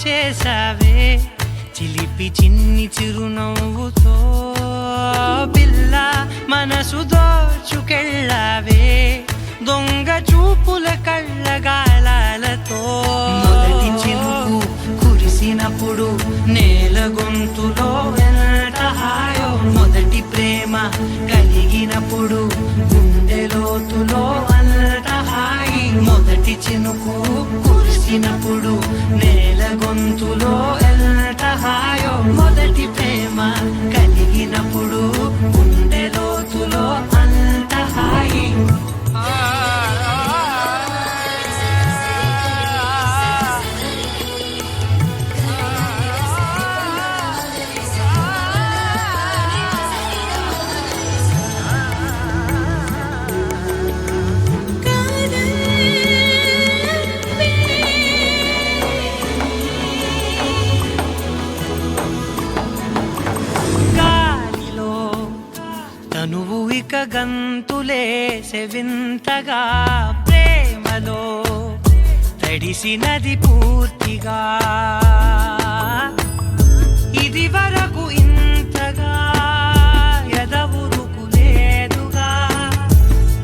చేసావే చిలిపి చిన్ని చిరునవ్వుతో పిల్ల మనసు దోచుకెళ్ళావే దొంగ చూపుల కళ్ళగాలాలతో మొదటి చినుకు కురిసినప్పుడు నేల గొంతులో ఎంత హాయో మొదటి ప్రేమ కలిగినప్పుడు గుండె లోతులో అంత హాయి మొదటి చినుకు కురిసినప్పుడు నేల గొంతులో ఎంత హాయో మొదటి ప్రేమ కలిగినప్పుడు గుండె లోతులో అంత హాయి తనువు ఇక గంతులేసె వింతగా ప్రేమలో తడిసినది పూర్తిగా ఇది వరకు ఇంతగా ఎదవురుకు లేదుగా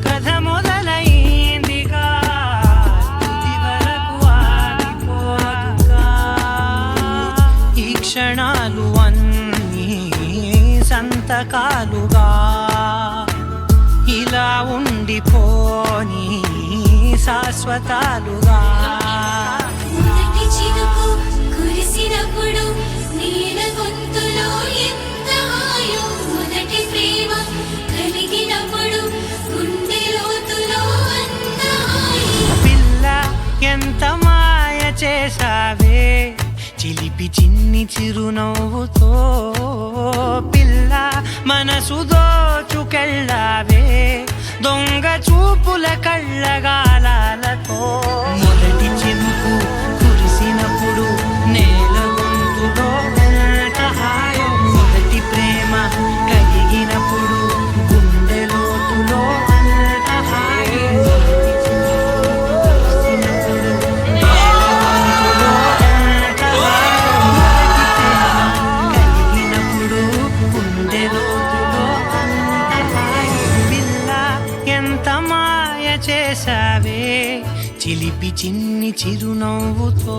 కథ మొదలైందిగా ఇది వరకు ఆగిపోదుగా ఈ క్షణాలు అన్నీ సంతకాలుగా ఇలా ఉండిపోని శాశ్వతాలుగా మొదటి చినుకు కురిసినప్పుడు నీల గొంతులో ఎంత హాయో మొదటి ప్రేమ కలిగినప్పుడు గుండె లోతులో అంత హాయి పిల్ల ఎంత మాయ చేసావే చిలిపి చిన్ని చిరునవ్వుతో పిల్ల మనసు దోచుకెళ్ళావే దొంగ చూపుల కళ్ళగాలాలతో మొదటి చినుకు కురిసినప్పుడు నేల గొంతులో ఎంత హాయో మొదటి ప్రేమ కలిగినప్పుడు గుండె లోతులో అంత హాయి చేసావే చిలిపి చిన్ని చిరునవ్వుతో